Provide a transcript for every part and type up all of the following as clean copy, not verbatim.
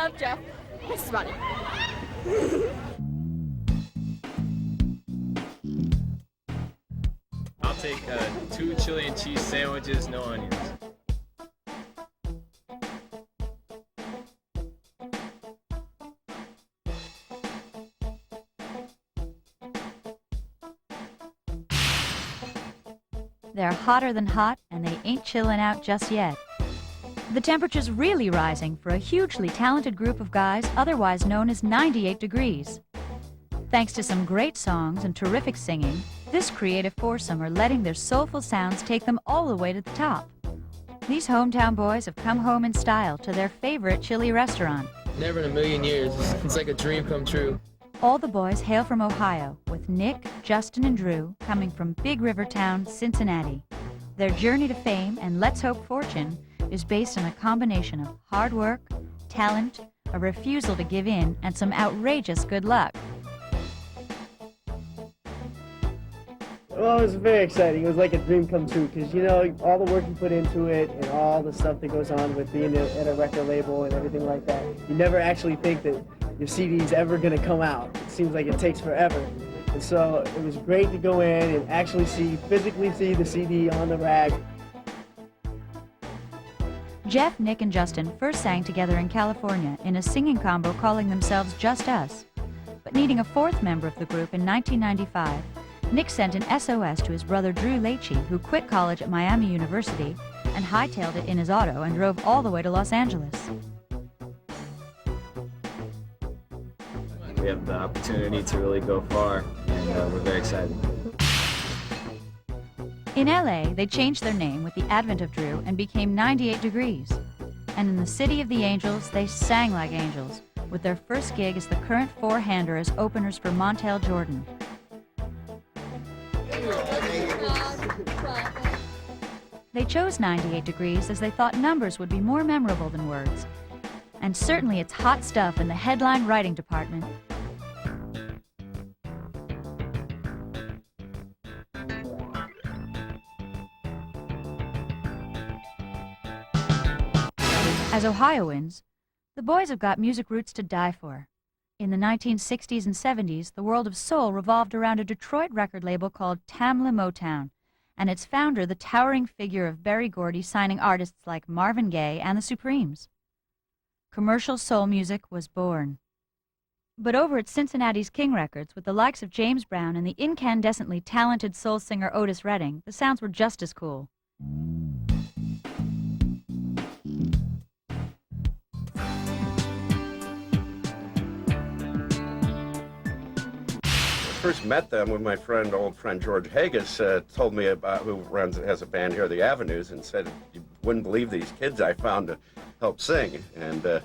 love Jeff. This is funny. I'll take 2 chili and cheese sandwiches, no onions. They're hotter than hot, and they ain't chilling out just yet. The temperature's really rising for a hugely talented group of guys otherwise known as 98 Degrees. Thanks to some great songs and terrific singing, this creative foursome are letting their soulful sounds take them all the way to the top. These hometown boys have come home in style to their favorite chili restaurant. Never in a million years. It's like a dream come true. All the boys hail from Ohio, with Nick, Justin, and Drew coming from big river town Cincinnati. Their journey to fame and let's hope fortune is based on a combination of hard work, talent, a refusal to give in, and some outrageous good luck. Well, it was very exciting. It was like a dream come true because, you know, all the work you put into it and all the stuff that goes on with being at a record label and everything like that, you never actually think that your CD's ever going to come out. It seems like it takes forever. And so it was great to go in and actually physically see the CD on the rack. Jeff, Nick, and Justin first sang together in California in a singing combo calling themselves Just Us. But needing a fourth member of the group in 1995, Nick sent an SOS to his brother Drew Lachey, who quit college at Miami University and hightailed it in his auto and drove all the way to Los Angeles. We have the opportunity to really go far, and we're very excited. In LA, they changed their name with the advent of Drew and became 98 Degrees. And in the City of the Angels, they sang like angels, with their first gig as the current four-hander as openers for Montel Jordan. They chose 98 Degrees as they thought numbers would be more memorable than words. And certainly it's hot stuff in the headline writing department. As Ohioans, the boys have got music roots to die for. In the 1960s and 70s, the world of soul revolved around a Detroit record label called Tamla Motown, and its founder, the towering figure of Berry Gordy, signing artists like Marvin Gaye and the Supremes. Commercial soul music was born. But over at Cincinnati's King Records, with the likes of James Brown and the incandescently talented soul singer Otis Redding, the sounds were just as cool. First met them when my old friend George Haggis told me about who has a band here, the Avenues, and said, "You wouldn't believe these kids I found to help sing." And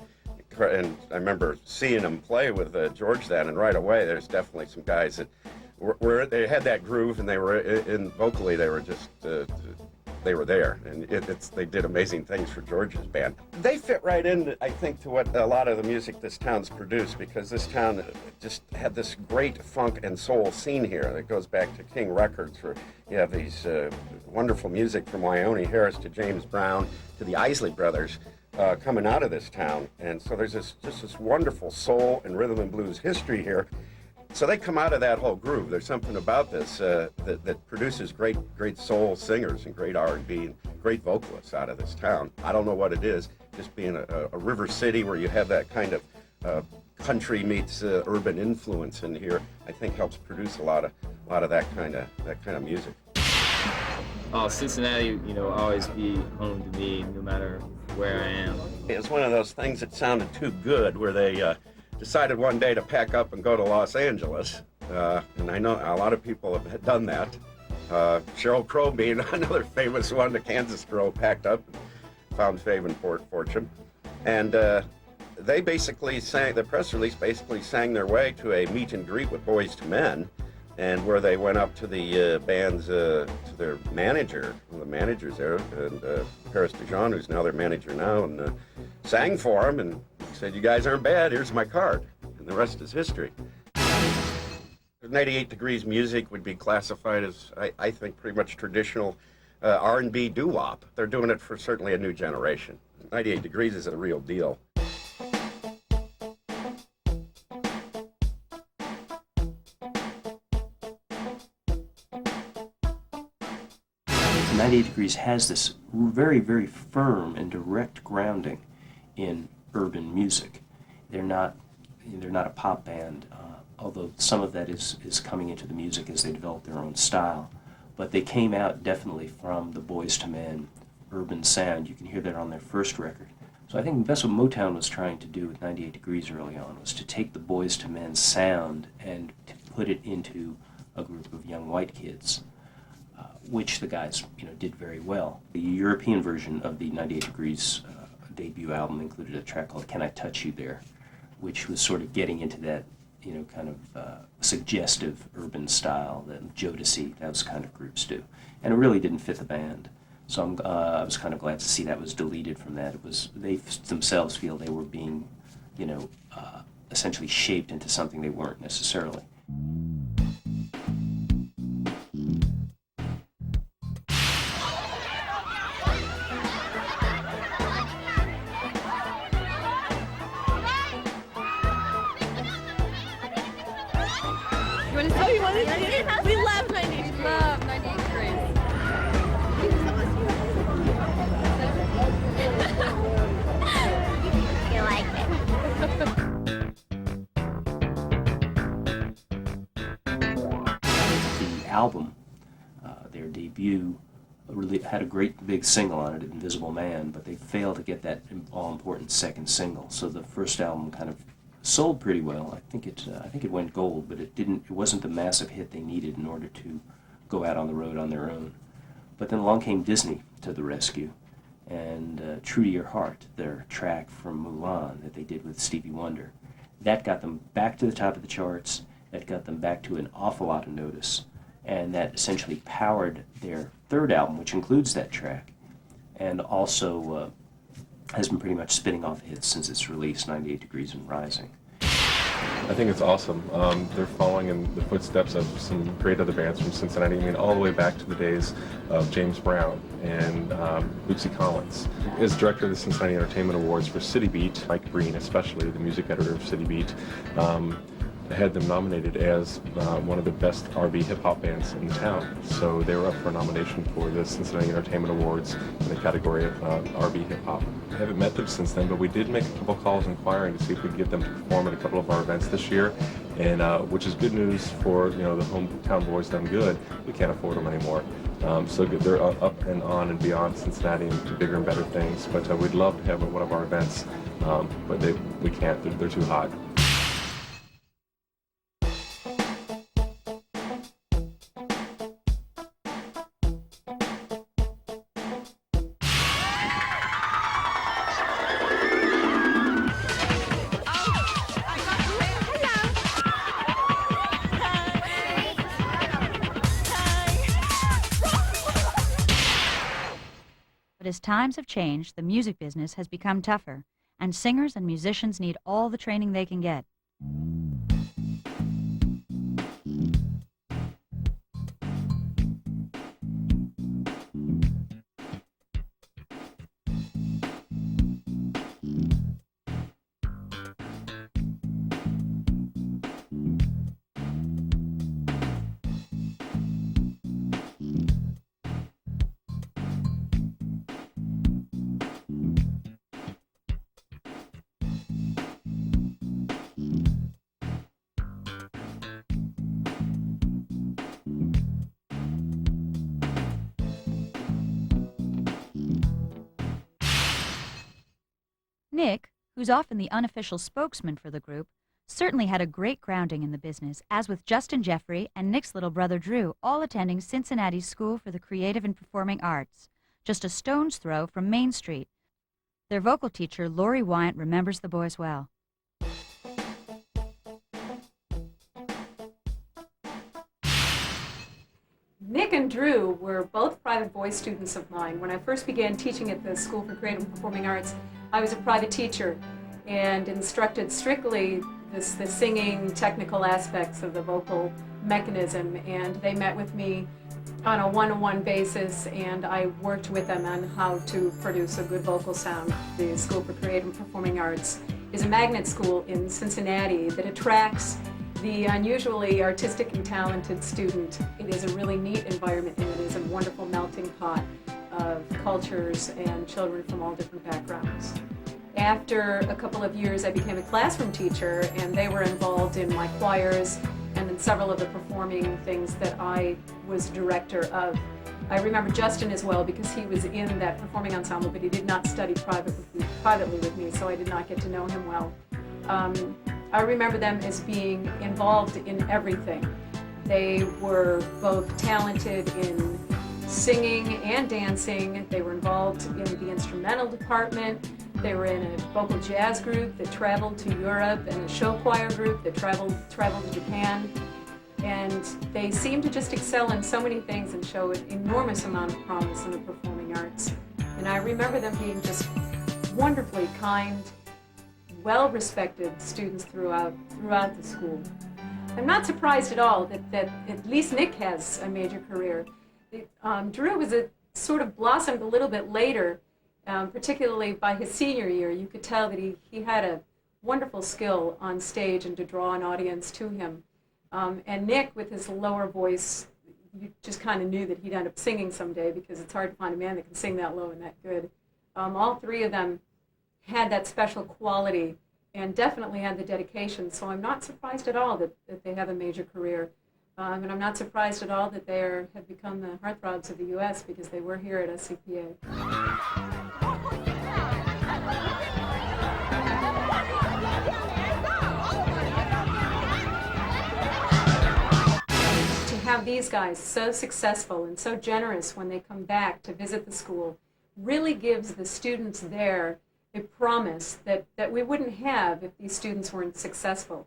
and I remember seeing them play with George then, and right away there's definitely some guys that they had that groove, and they were in vocally they were just they were there, and they did amazing things for George's band. They fit right in, I think, to what a lot of the music this town's produced, because this town just had this great funk and soul scene here that goes back to King Records, where you have these wonderful music from Wyoming Harris to James Brown to the Isley Brothers coming out of this town. And so there's just this wonderful soul and rhythm and blues history here. So they come out of that whole groove. There's something about this that produces great soul singers and great R&B and great vocalists out of this town. I don't know what it is, just being a river city where you have that kind of country meets urban influence in here, I think helps produce a lot of that kind of music. Oh, Cincinnati, always be home to me no matter where I am. It's one of those things that sounded too good where they decided one day to pack up and go to Los Angeles. And I know a lot of people have done that. Sheryl Crow being another famous one. The Kansas girl packed up and found fame and fortune. And they basically the press release basically sang their way to a meet and greet with Boys to Men, and where they went up to the band's, to their manager, one of the managers there, and Paris DeJean, who's now their manager now, and sang for him and said, "You guys aren't bad, here's my card." And the rest is history. 98 Degrees music would be classified as, I think, pretty much traditional R&B doo-wop. They're doing it for certainly a new generation. 98 Degrees is a real deal. 98 Degrees has this very, very firm and direct grounding in urban music. They're not a pop band, although some of that is coming into the music as they develop their own style. But they came out definitely from the Boys to Men urban sound. You can hear that on their first record. So I think that's what Motown was trying to do with 98 Degrees early on, was to take the Boys to Men sound and to put it into a group of young white kids, which the guys did very well. The European version of the 98 Degrees debut album included a track called Can I Touch You There, which was sort of getting into that kind of suggestive urban style that Jodeci, those kind of groups do. And it really didn't fit the band. So I was kind of glad to see that was deleted from that. It was, they themselves feel they were being, essentially shaped into something they weren't necessarily. We love 98. We love 98 Degrees. You like it. The album, their debut, really had a great big single on it, Invisible Man, but they failed to get that all-important second single. So the first album kind of sold pretty well. I think it went gold, but it wasn't the massive hit they needed in order to go out on the road on their own. But then along came Disney to the rescue, and True to Your Heart, their track from Mulan that they did with Stevie Wonder, that got them back to the top of the charts. That got them back to an awful lot of notice, and that essentially powered their third album, which includes that track, and also has been pretty much spinning off hits since its release, 98 Degrees and Rising. I think it's awesome. They're following in the footsteps of some great other bands from Cincinnati. I mean, all the way back to the days of James Brown and Bootsy Collins. As director of the Cincinnati Entertainment Awards for City Beat, Mike Breen especially, the music editor of City Beat, had them nominated as one of the best R&B hip-hop bands in the town. So they were up for a nomination for the Cincinnati Entertainment Awards in the category of R&B hip-hop. I haven't met them since then, but we did make a couple calls inquiring to see if we could get them to perform at a couple of our events this year, and which is good news for the hometown boys done good. We can't afford them anymore. So they're up and on and beyond Cincinnati and to bigger and better things. But we'd love to have them at one of our events, but we can't. They're too hot. as times have changed, the music business has become tougher, and singers and musicians need all the training they can get. Nick, who's often the unofficial spokesman for the group, certainly had a great grounding in the business, as with Justin Jeffrey and Nick's little brother Drew, all attending Cincinnati's School for the Creative and Performing Arts, just a stone's throw from Main Street. Their vocal teacher, Lori Wyant, remembers the boys well. Nick and Drew were both private voice students of mine. When I first began teaching at the School for Creative and Performing Arts, I was a private teacher and instructed strictly the singing technical aspects of the vocal mechanism, and they met with me on a one-on-one basis, and I worked with them on how to produce a good vocal sound. The School for Creative and Performing Arts is a magnet school in Cincinnati that attracts the unusually artistic and talented student. It is a really neat environment, and it is a wonderful melting pot of cultures and children from all different backgrounds. After a couple of years, I became a classroom teacher, and they were involved in my choirs and in several of the performing things that I was director of. I remember Justin as well because he was in that performing ensemble, but he did not study privately with me, so I did not get to know him well. I remember them as being involved in everything. They were both talented in singing and dancing. They were involved in the instrumental department. They were in a vocal jazz group that traveled to Europe and a show choir group that traveled to Japan. And they seemed to just excel in so many things and show an enormous amount of promise in the performing arts. And I remember them being just wonderfully kind, well-respected students throughout the school. I'm not surprised at all that at least Nick has a major career. Drew was sort of blossomed a little bit later, particularly by his senior year. You could tell that he had a wonderful skill on stage and to draw an audience to him. And Nick, with his lower voice, you just kind of knew that he'd end up singing someday because it's hard to find a man that can sing that low and that good. All three of them had that special quality and definitely had the dedication, so I'm not surprised at all that they have a major career. And I'm not surprised at all that they have become the heartthrobs of the U.S. because they were here at SCPA. To have these guys so successful and so generous when they come back to visit the school really gives the students there a promise that we wouldn't have if these students weren't successful.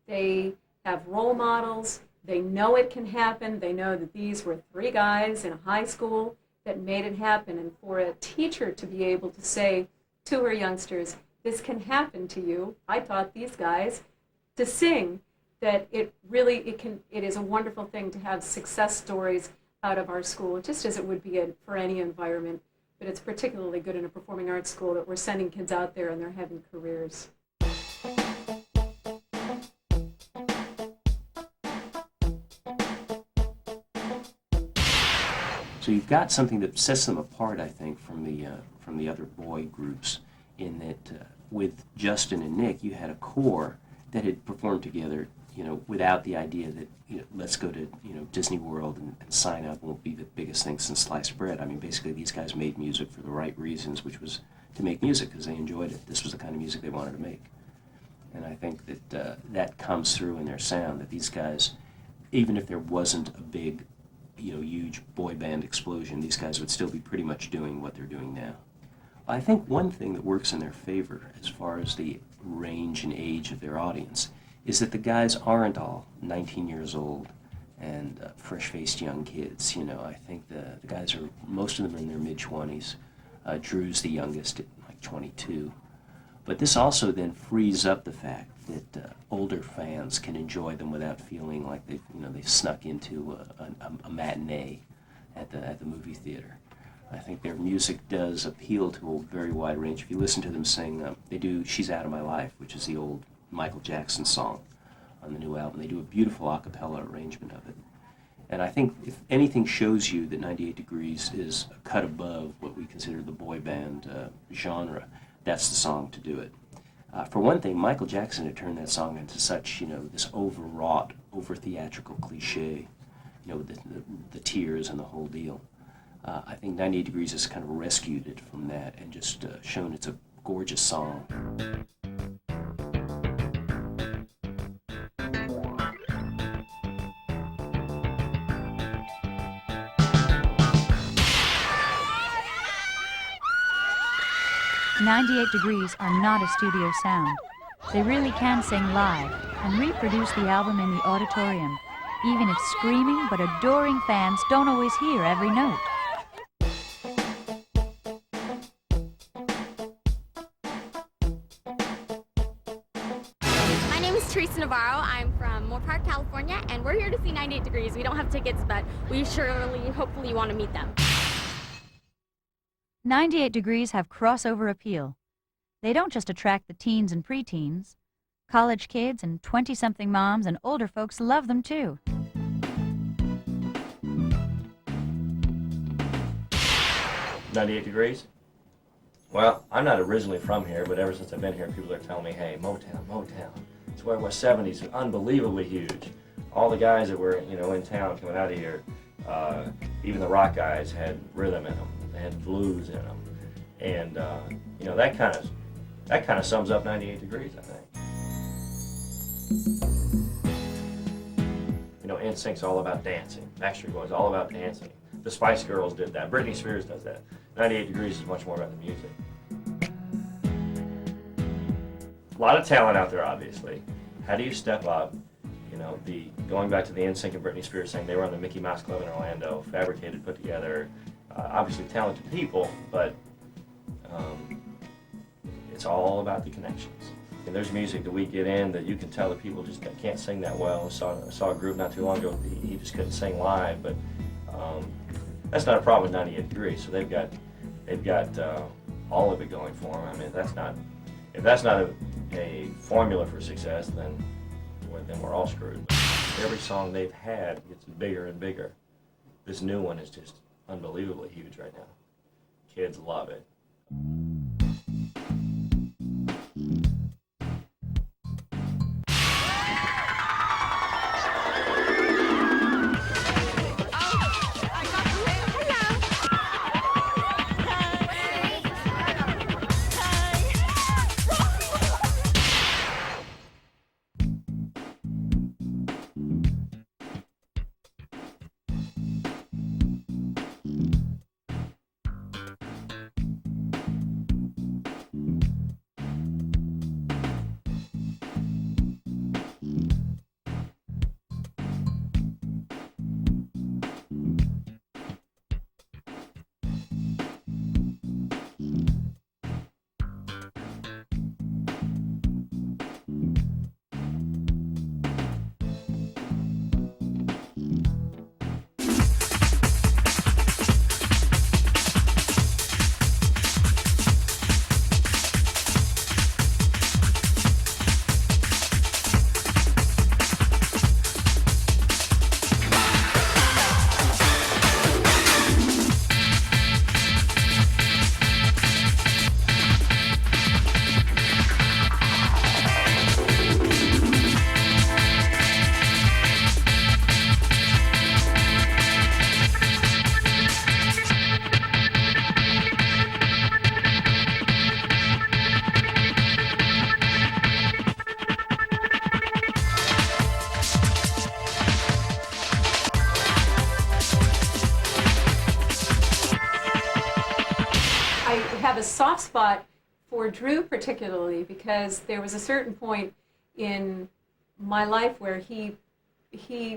They have role models. They know it can happen. They know that these were three guys in a high school that made it happen. And for a teacher to be able to say to her youngsters, this can happen to you. I taught these guys to sing, that it is a wonderful thing to have success stories out of our school, just as it would be for any environment. But it's particularly good in a performing arts school that we're sending kids out there and they're having careers. So you've got something that sets them apart, I think, from the other boy groups, in that with Justin and Nick, you had a core that had performed together, without the idea that, let's go to, Disney World and sign up won't be the biggest thing since sliced bread. I mean, basically, these guys made music for the right reasons, which was to make music because they enjoyed it. This was the kind of music they wanted to make. And I think that that comes through in their sound, that these guys, even if there wasn't a big, huge boy band explosion, these guys would still be pretty much doing what they're doing now. I think one thing that works in their favor as far as the range and age of their audience is that the guys aren't all 19 years old and fresh-faced young kids. I think the guys most of them are in their mid-20s. Drew's the youngest at like 22. But this also then frees up the fact that older fans can enjoy them without feeling like they've snuck into a matinee at the movie theater. I think their music does appeal to a very wide range. If you listen to them sing, they do "She's Out of My Life," which is the old Michael Jackson song on the new album. They do a beautiful a cappella arrangement of it. And I think if anything shows you that 98 Degrees is a cut above what we consider the boy band genre, that's the song to do it. For one thing, Michael Jackson had turned that song into such, this overwrought, over-theatrical cliche, the tears and the whole deal. I think 98 Degrees has kind of rescued it from that and just shown it's a gorgeous song. "98 Degrees" are not a studio sound. They really can sing live and reproduce the album in the auditorium, even if screaming but adoring fans don't always hear every note. My name is Teresa Navarro. I'm from Moore Park, California, and we're here to see 98 Degrees. We don't have tickets, but we hopefully want to meet them. 98 Degrees have crossover appeal. They don't just attract the teens and preteens. College kids and 20-something moms and older folks love them too. "98 Degrees? Well, I'm not originally from here, but ever since I've been here, people are telling me, hey, Motown, Motown. It's where West 70s are unbelievably huge. All the guys that were, in town coming out of here, even the rock guys had rhythm in them. They had blues in them. And, that kind of sums up 98 Degrees, I think. NSYNC's all about dancing. Backstreet Boys all about dancing. The Spice Girls did that. Britney Spears does that. 98 Degrees is much more about the music. A lot of talent out there, obviously. How do you step up? Going back to the NSYNC and Britney Spears saying they were on the Mickey Mouse Club in Orlando, fabricated, put together, obviously talented people, but it's all about the connections. And there's music that we get in that you can tell that people just can't sing that well. I saw a group not too long ago, he just couldn't sing live, but that's not a problem with 98 Degrees. So they've got all of it going for them. I mean, if that's not a formula for success, then we're all screwed. Every song they've had gets bigger and bigger. This new one is just unbelievably huge right now. Kids love it. have a soft spot for Drew particularly because there was a certain point in my life where he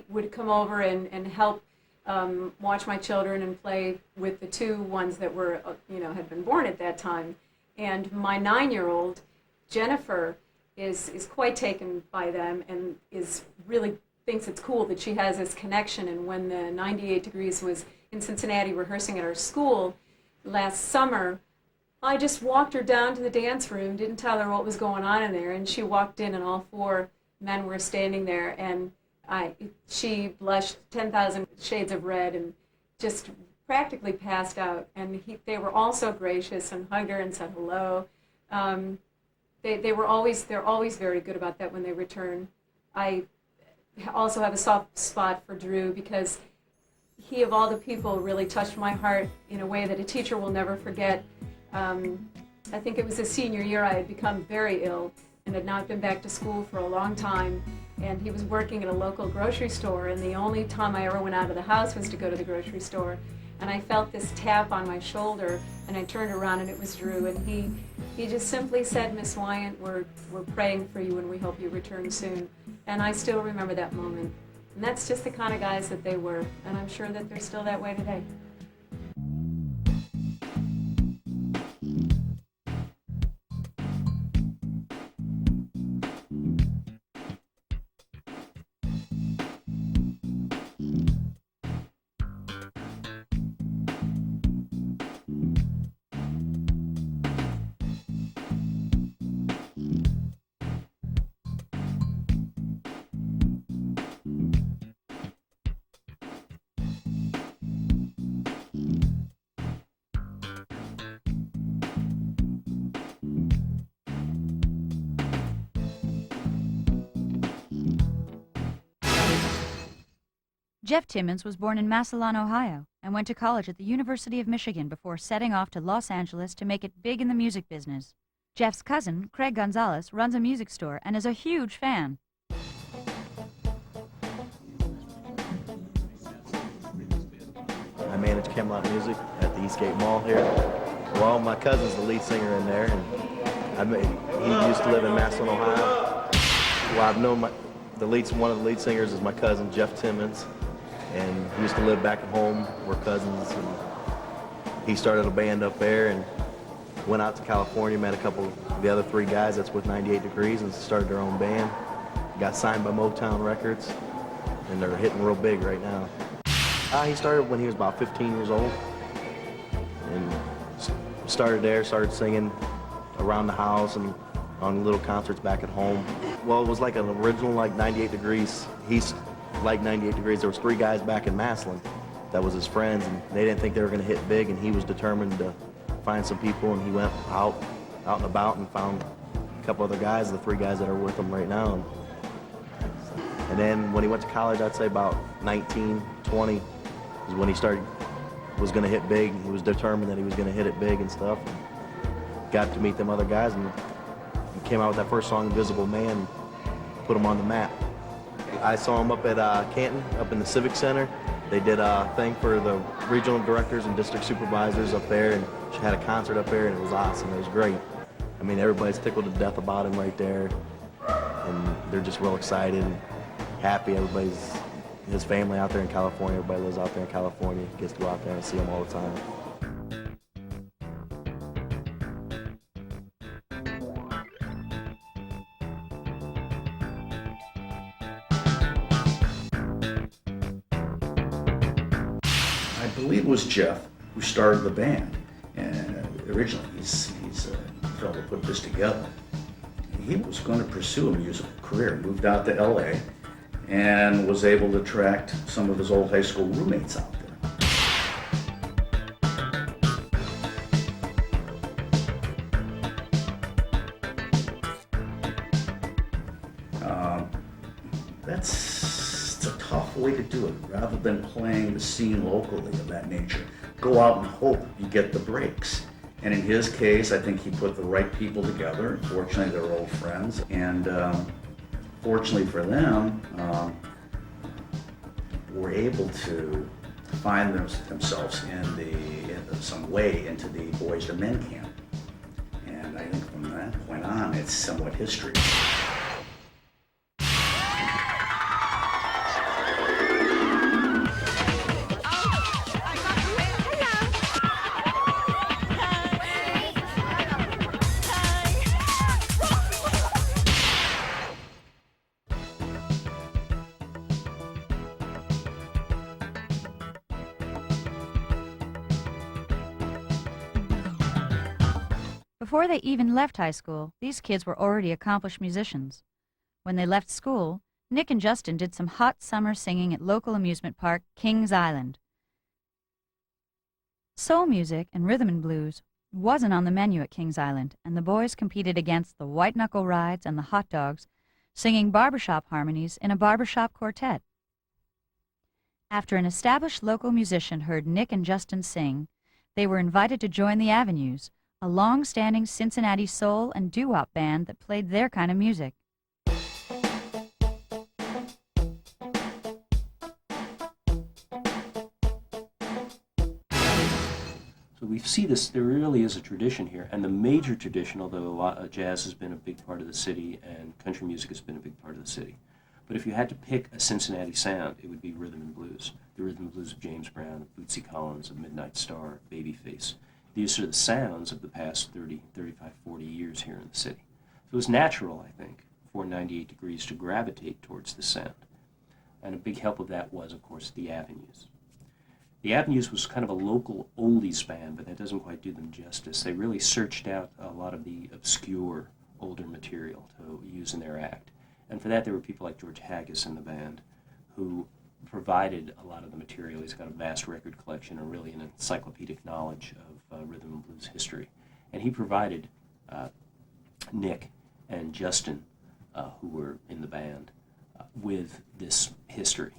would come over and help watch my children and play with the two ones that were, had been born at that time. And my 9-year-old, Jennifer, is quite taken by them and is really thinks it's cool that she has this connection. And when the 98 Degrees was in Cincinnati rehearsing at our school last summer, I just walked her down to the dance room, didn't tell her what was going on in there, and she walked in and all 4 men were standing there, and she blushed 10,000 shades of red and just practically passed out. And they were all so gracious and hugged her and said hello. They're always very good about that when they return. I also have a soft spot for Drew because he, of all the people, really touched my heart in a way that a teacher will never forget. I think it was his senior year. I had become very ill and had not been back to school for a long time. And he was working at a local grocery store, and the only time I ever went out of the house was to go to the grocery store. And I felt this tap on my shoulder, and I turned around, and it was Drew. And he just simply said, "Miss Wyant, we're praying for you, and we hope you return soon." And I still remember that moment. And that's just the kind of guys that they were, and I'm sure that they're still that way today. Jeff Timmons was born in Massillon, Ohio, and went to college at the University of Michigan before setting off to Los Angeles to make it big in the music business. Jeff's cousin, Craig Gonzalez, runs a music store and is a huge fan. I manage Camelot Music at the Eastgate Mall here. Well, my cousin's the lead singer in there, and he used to live in Massillon, Ohio. Well, I've known one of the lead singers is my cousin, Jeff Timmons, and he used to live back at home. We're cousins, and he started a band up there and went out to California, met a couple of the other 3 guys that's with 98 Degrees, and started their own band. Got signed by Motown Records, and they're hitting real big right now. He started when he was about 15 years old, and started singing around the house and on little concerts back at home. Well, it was like an original, like 98 Degrees. He's like 98 Degrees. There was 3 guys back in Massillon that was his friends, and they didn't think they were going to hit big, and he was determined to find some people, and he went out and about and found a couple other guys, the 3 guys that are with him right now. And then when he went to college, I'd say about 19, 20 is when he was going to hit big. He was determined that he was going to hit it big and stuff. Got to meet them other guys, and he came out with that first song, Invisible Man, and put him on the map. I saw him up at Canton, up in the Civic Center. They did a thing for the regional directors and district supervisors up there, and she had a concert up there, and it was awesome. It was great. I mean, everybody's tickled to death about him right there, and they're just real excited and happy. His family out there in California, everybody lives out there in California, gets to go out there and see him all the time. I believe it was Jeff who started the band, and originally he's a fellow who put this together. He was going to pursue a musical career, moved out to LA, and was able to attract some of his old high school roommates out there. It's a tough way to do it, rather than playing the scene locally of that nature. Go out and hope you get the breaks. And in his case, I think he put the right people together. Fortunately, they're old friends, and fortunately for them, were able to find themselves in some way into the Boys to Men camp. And I think from that point on, it's somewhat history. Before they even left high school, these kids were already accomplished musicians. When they left school, Nick and Justin did some hot summer singing at local amusement park Kings Island. Soul music and rhythm and blues wasn't on the menu at Kings Island, and the boys competed against the White Knuckle Rides and the Hot Dogs, singing barbershop harmonies in a barbershop quartet. After an established local musician heard Nick and Justin sing, they were invited to join the Avenues, a long-standing Cincinnati soul and doo-wop band that played their kind of music. So we see this, there really is a tradition here, and the major tradition, although a lot of jazz has been a big part of the city and country music has been a big part of the city. But if you had to pick a Cincinnati sound, it would be rhythm and blues. The rhythm and blues of James Brown, of Bootsy Collins, of Midnight Star, of Babyface. These are the sounds of the past 30, 35, 40 years here in the city. So it was natural, I think, for 98 Degrees to gravitate towards the sound. And a big help of that was, of course, the Avenues. The Avenues was kind of a local oldies band, but that doesn't quite do them justice. They really searched out a lot of the obscure older material to use in their act. And for that, there were people like George Haggis in the band who provided a lot of the material. He's got a vast record collection and really an encyclopedic knowledge of rhythm and blues history. And he provided Nick and Justin, who were in the band, with this history.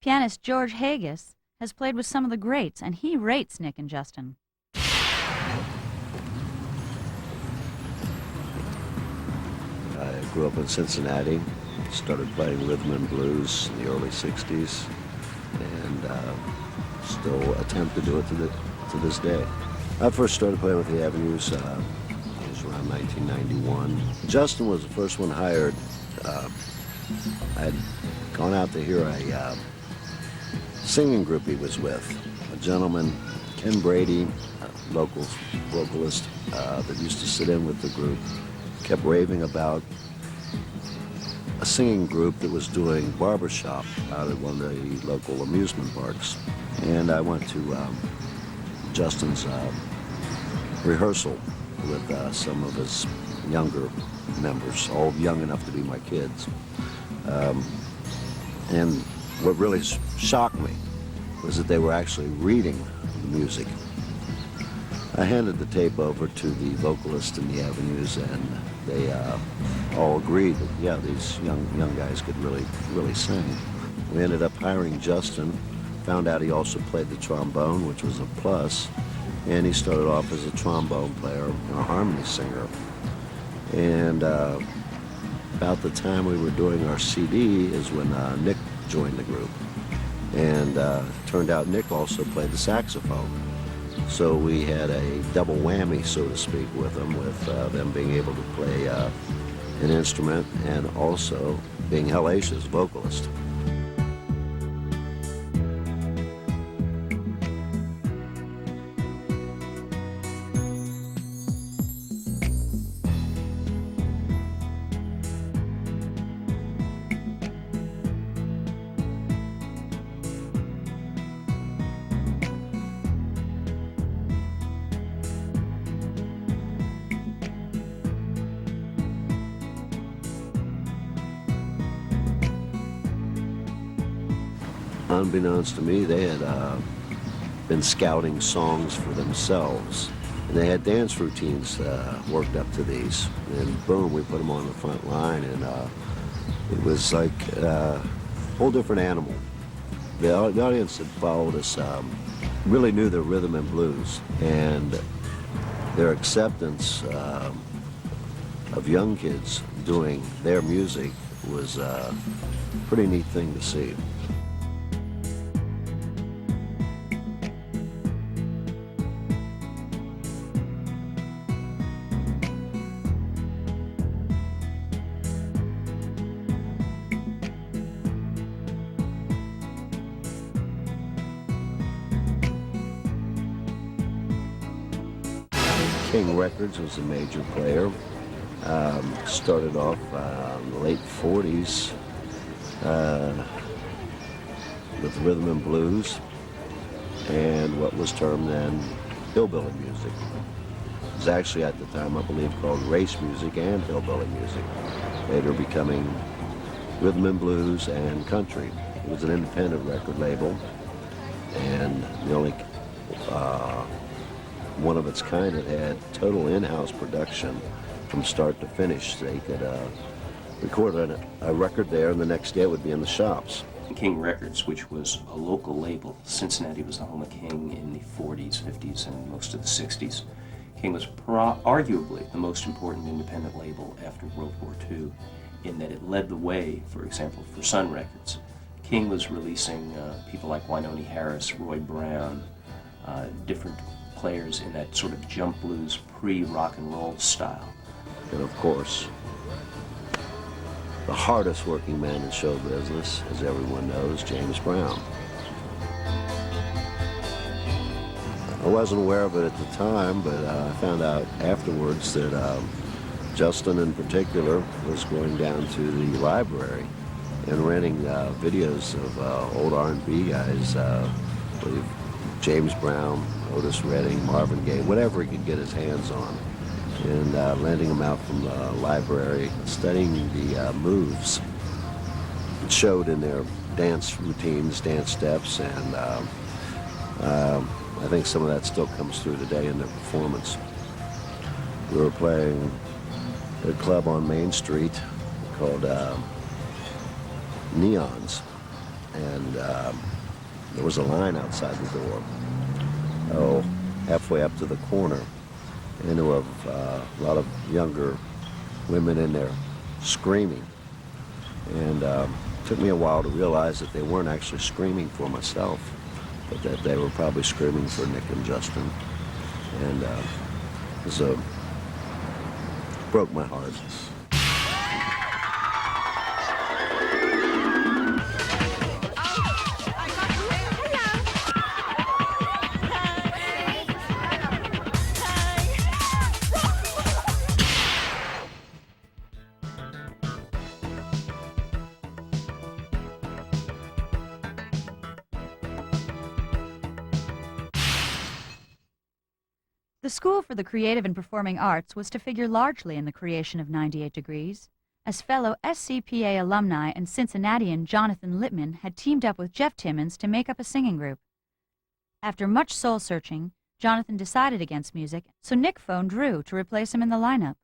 Pianist George Haggis has played with some of the greats, and he rates Nick and Justin. I grew up in Cincinnati, started playing rhythm and blues in the early 60s, and still attempt to do it to this day. I first started playing with the Avenues, it was around 1991. Justin was the first one hired. I'd gone out to hear a singing group he was with, a gentleman, Ken Brady, a local vocalist that used to sit in with the group, kept raving about a singing group that was doing barbershop out at one of the local amusement parks. And I went to Justin's rehearsal with some of his younger members, all young enough to be my kids. And what really shocked me was that they were actually reading the music. I handed the tape over to the vocalist in the Avenues, and they all agreed that, yeah, these young guys could really sing. We ended up hiring Justin, found out he also played the trombone, which was a plus, and he started off as a trombone player and a harmony singer. And about the time we were doing our CD is when Nick joined the group. And turned out Nick also played the saxophone. So we had a double whammy, so to speak, with them, with them being able to play an instrument and also being Hellacious vocalist. Unbeknownst to me, they had been scouting songs for themselves. And they had dance routines worked up to these. And boom, we put them on the front line, and it was like a whole different animal. The audience that followed us really knew their rhythm and blues, and their acceptance of young kids doing their music was a pretty neat thing to see. King Records was a major player. Started off in the late 40s with rhythm and blues and what was termed then hillbilly music. It was actually at the time, I believe, called race music and hillbilly music, later becoming rhythm and blues and country. It was an independent record label, and the only one of its kind that had total in-house production from start to finish. They could record a record there, and the next day it would be in the shops. King Records, which was a local label. Cincinnati was the home of King in the 40s, 50s, and most of the 60s. King was arguably the most important independent label after World War II, in that it led the way, for example, for Sun Records. King was releasing people like Wynonie Harris, Roy Brown, different players in that sort of jump blues, pre-rock and roll style. And of course, the hardest working man in show business, as everyone knows, James Brown. I wasn't aware of it at the time, but I found out afterwards that Justin in particular was going down to the library and renting videos of old R&B guys, I believe James Brown, Otis Redding, Marvin Gaye, whatever he could get his hands on, and lending them out from the library, studying the moves showed in their dance routines, dance steps, and I think some of that still comes through today in their performance. We were playing at a club on Main Street called Neons, and there was a line outside the door, halfway up to the corner, and there were a lot of younger women in there screaming. And it took me a while to realize that they weren't actually screaming for myself, but that they were probably screaming for Nick and Justin. And it broke my heart. The School for the Creative and Performing Arts was to figure largely in the creation of 98 Degrees, as fellow SCPA alumni and Cincinnatian Jonathan Littman had teamed up with Jeff Timmons to make up a singing group. After much soul-searching, Jonathan decided against music, so Nick phoned Drew to replace him in the lineup.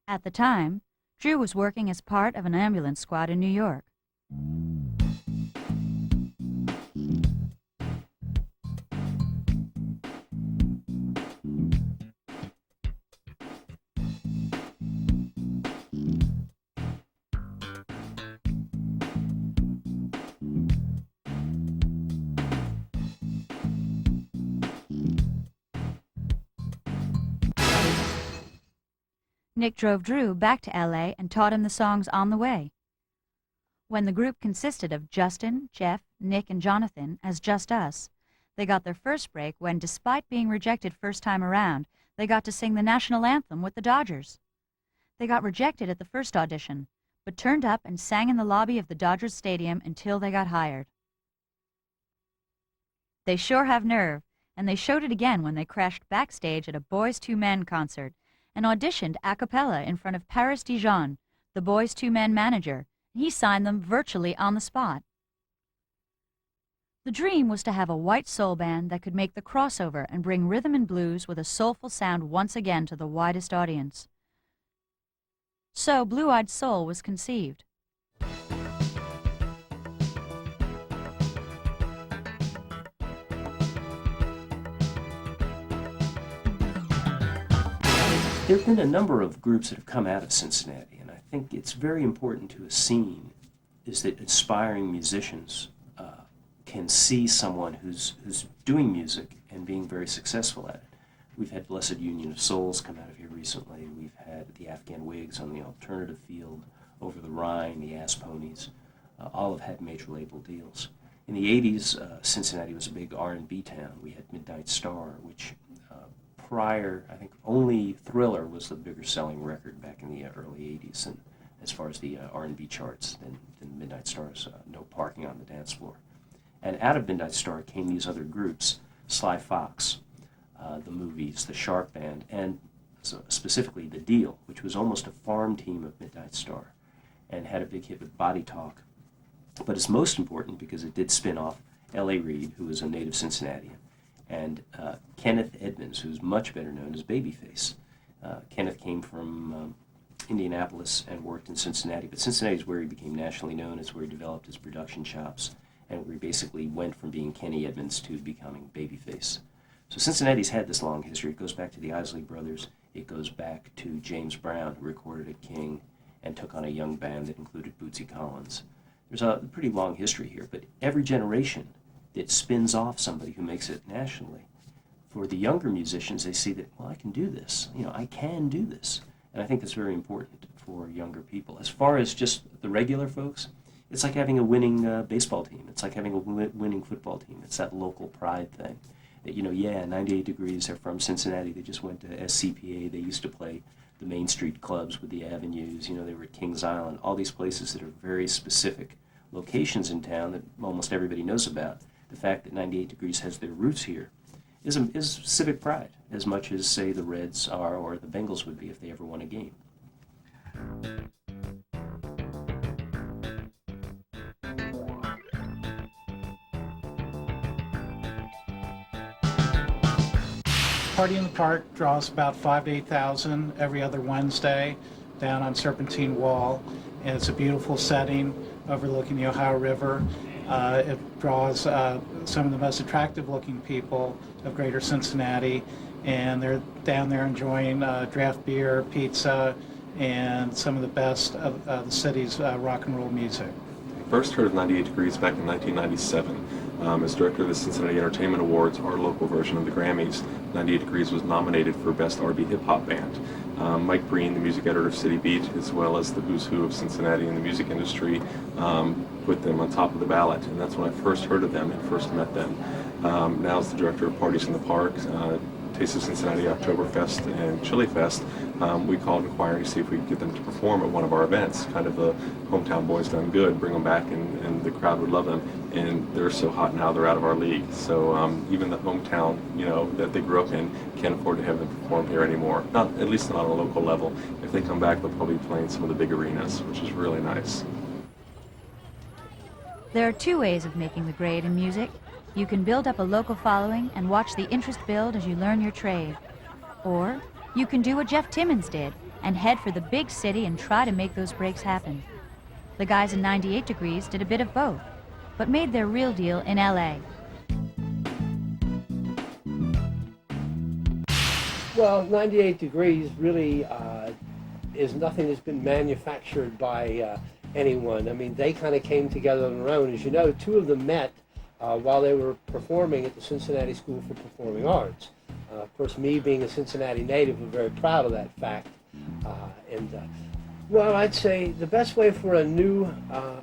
At the time, Drew was working as part of an ambulance squad in New York. Nick drove Drew back to L.A. and taught him the songs on the way. When the group consisted of Justin, Jeff, Nick, and Jonathan as Just Us, they got their first break when, despite being rejected first time around, they got to sing the national anthem with the Dodgers. They got rejected at the first audition, but turned up and sang in the lobby of the Dodgers Stadium until they got hired. They sure have nerve, and they showed it again when they crashed backstage at a Boys II Men concert and auditioned a cappella in front of Paris Dijon, the Boys II Men manager. He signed them virtually on the spot. The dream was to have a white soul band that could make the crossover and bring rhythm and blues with a soulful sound once again to the widest audience. So Blue-Eyed Soul was conceived. There have been a number of groups that have come out of Cincinnati, and I think it's very important to a scene is that aspiring musicians can see someone who's doing music and being very successful at it. We've had Blessed Union of Souls come out of here recently. We've had the Afghan Whigs on the alternative field, Over the Rhine, the Ass Ponies. All have had major label deals. In the 80s, Cincinnati was a big R&B town. We had Midnight Star, which prior, I think only Thriller was the bigger selling record back in the early 80s, and as far as the R&B charts than Midnight Star's No Parking on the Dance Floor. And out of Midnight Star came these other groups, Sly Fox, the Movies, the Sharp Band, and so specifically The Deal, which was almost a farm team of Midnight Star, and had a big hit with Body Talk. But it's most important because it did spin off L.A. Reid, who was a native Cincinnatian, and Kenneth Edmonds, who's much better known as Babyface. Kenneth came from Indianapolis and worked in Cincinnati, but Cincinnati is where he became nationally known. It's where he developed his production chops, and where he basically went from being Kenny Edmonds to becoming Babyface. So Cincinnati's had this long history. It goes back to the Isley Brothers. It goes back to James Brown, who recorded at King and took on a young band that included Bootsy Collins. There's a pretty long history here, but every generation that spins off somebody who makes it nationally, for the younger musicians, they see that, well, I can do this. I can do this. And I think that's very important for younger people. As far as just the regular folks, it's like having a winning baseball team. It's like having a winning football team. It's that local pride thing. That, 98 Degrees, they're from Cincinnati. They just went to SCPA. They used to play the Main Street clubs with the avenues. They were at Kings Island. All these places that are very specific locations in town that almost everybody knows about. The fact that 98 Degrees has their roots here is civic pride, as much as, say, the Reds are or the Bengals would be if they ever won a game. Party in the Park draws about 5,000 to 8,000 every other Wednesday down on Serpentine Wall, and it's a beautiful setting overlooking the Ohio River. It draws some of the most attractive looking people of greater Cincinnati, and they're down there enjoying draft beer, pizza, and some of the best of the city's rock and roll music. First heard of 98 Degrees back in 1997. As director of the Cincinnati Entertainment Awards, our local version of the Grammys, 98 Degrees was nominated for Best R&B Hip Hop Band. Mike Breen, the music editor of City Beat, as well as the who's who of Cincinnati in the music industry, put them on top of the ballot, and that's when I first heard of them and first met them. Now as the director of Parties in the Park, Taste of Cincinnati, Oktoberfest, and Chili Fest, we called inquiring to see if we could get them to perform at one of our events, kind of the hometown boys done good, bring them back and the crowd would love them, and they're so hot now they're out of our league. So even the hometown, that they grew up in can't afford to have them perform here anymore, not at least not on a local level. If they come back, they'll probably be playing some of the big arenas, which is really nice. There are two ways of making the grade in music. You can build up a local following and watch the interest build as you learn your trade. Or you can do what Jeff Timmons did and head for the big city and try to make those breaks happen. The guys in 98 Degrees did a bit of both, but made their real deal in LA. Well, 98 Degrees really is nothing that's been manufactured by anyone. I mean, they kind of came together on their own. As you know, two of them met while they were performing at the Cincinnati School for Performing Arts. Of course, me being a Cincinnati native, I'm very proud of that fact. Well, I'd say the best way for a new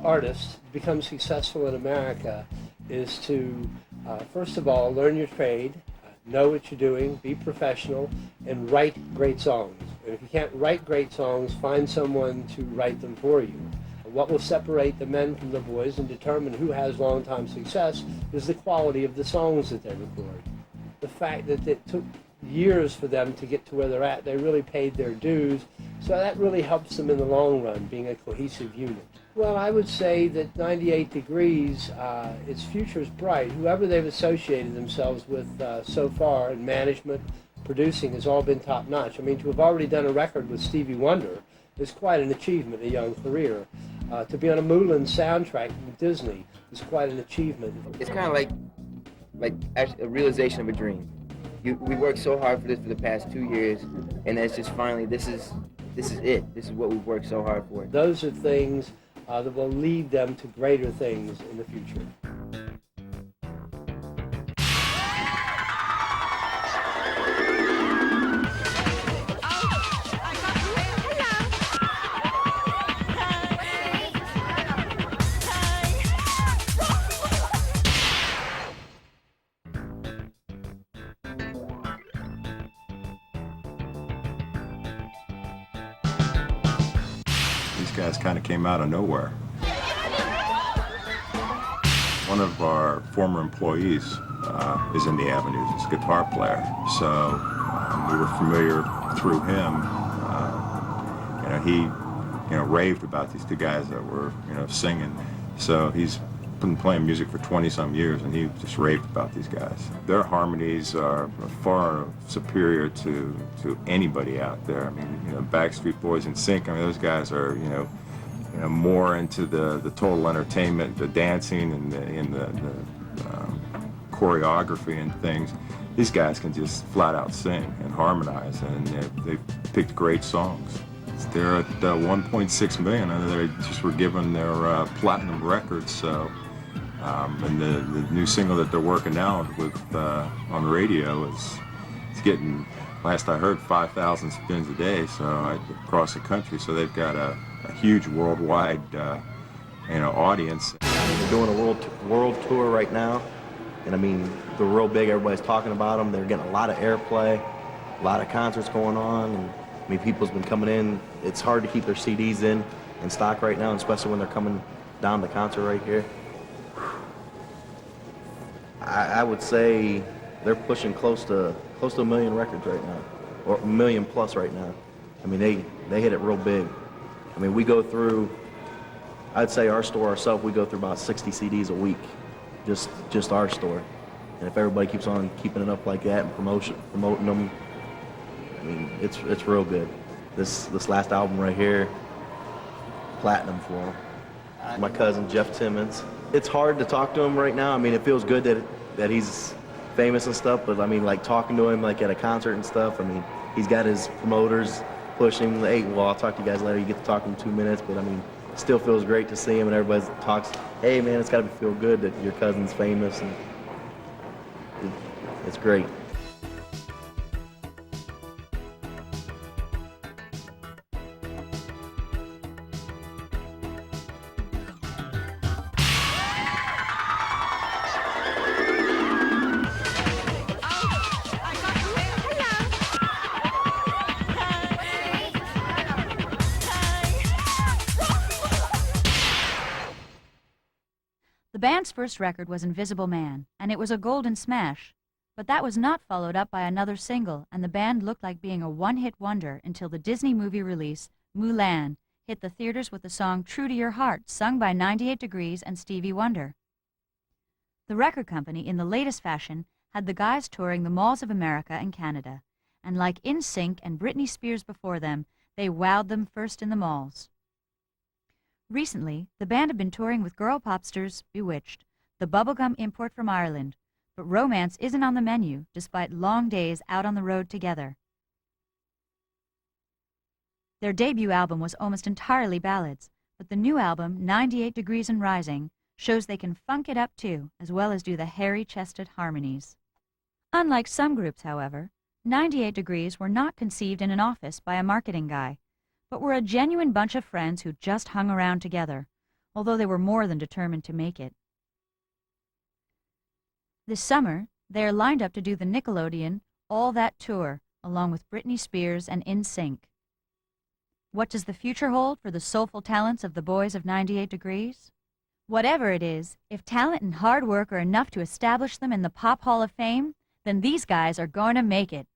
artist to become successful in America is to, first of all, learn your trade, know what you're doing, be professional, and write great songs. And if you can't write great songs, find someone to write them for you. What will separate the men from the boys and determine who has long-time success is the quality of the songs that they record. The fact that it took years for them to get to where they're at, they really paid their dues, so that really helps them in the long run, being a cohesive unit. Well, I would say that 98 Degrees, its future is bright. Whoever they've associated themselves with so far in management, producing, has all been top-notch. I mean, to have already done a record with Stevie Wonder is quite an achievement, a young career. To be on a Mulan soundtrack with Disney is quite an achievement. It's kind of like actually a realization of a dream. We worked so hard for this for the past 2 years, and it's just finally, this is this is it. This is what we've worked so hard for. Those are things that will lead them to greater things in the future. These guys kind of came out of nowhere. One of our former employees is in the Avenues. He's a guitar player, so we were familiar through him. He raved about these two guys that were singing. So he's been playing music for 20-some years, and he just raved about these guys. Their harmonies are far superior to anybody out there. I mean, Backstreet Boys and NSYNC. I mean, those guys are more into the total entertainment, the dancing, and the choreography and things. These guys can just flat out sing and harmonize, and they've picked great songs. They're at 1.6 million, and they just were given their platinum records. So, and the new single that they're working now with on the radio is getting, last I heard, 5,000 spins a day. So across the country, so they've got a huge worldwide audience. They're doing a world tour right now, and I mean they're real big. Everybody's talking about them. They're getting a lot of airplay, a lot of concerts going on, and I mean people's been coming in. It's hard to keep their CDs in stock right now, especially when they're coming down the concert right here. I would say they're pushing close to 1 million records right now, or 1 million plus right now. I mean they hit it real big. I mean we go through, I'd say our store ourselves, we go through about 60 CDs a week, just our store. And if everybody keeps on keeping it up like that and promoting them, I mean it's real good. This last album right here, platinum for him. My cousin Jeff Timmons. It's hard to talk to him right now. I mean it feels good that he's famous and stuff, but I mean like talking to him like at a concert and stuff, I mean he's got his promoters pushing, hey, well, I'll talk to you guys later. You get to talk to him 2 minutes, but I mean, it still feels great to see him, and everybody talks, hey, man, it's got to feel good that your cousin's famous, and it's great. The band's first record was Invisible Man, and it was a golden smash. But that was not followed up by another single, and the band looked like being a one-hit wonder until the Disney movie release, Mulan, hit the theaters with the song True to Your Heart, sung by 98 Degrees and Stevie Wonder. The record company, in the latest fashion, had the guys touring the malls of America and Canada, and like NSYNC and Britney Spears before them, they wowed them first in the malls. Recently, the band had been touring with girl popsters Bewitched, the bubblegum import from Ireland, but romance isn't on the menu despite long days out on the road together. Their debut album was almost entirely ballads, but the new album, 98 Degrees and Rising, shows they can funk it up too, as well as do the hairy-chested harmonies. Unlike some groups, however, 98 Degrees were not conceived in an office by a marketing guy, but were a genuine bunch of friends who just hung around together, although they were more than determined to make it. This summer, they are lined up to do the Nickelodeon All That Tour, along with Britney Spears and NSYNC. What does the future hold for the soulful talents of the boys of 98 Degrees? Whatever it is, if talent and hard work are enough to establish them in the Pop Hall of Fame, then these guys are going to make it.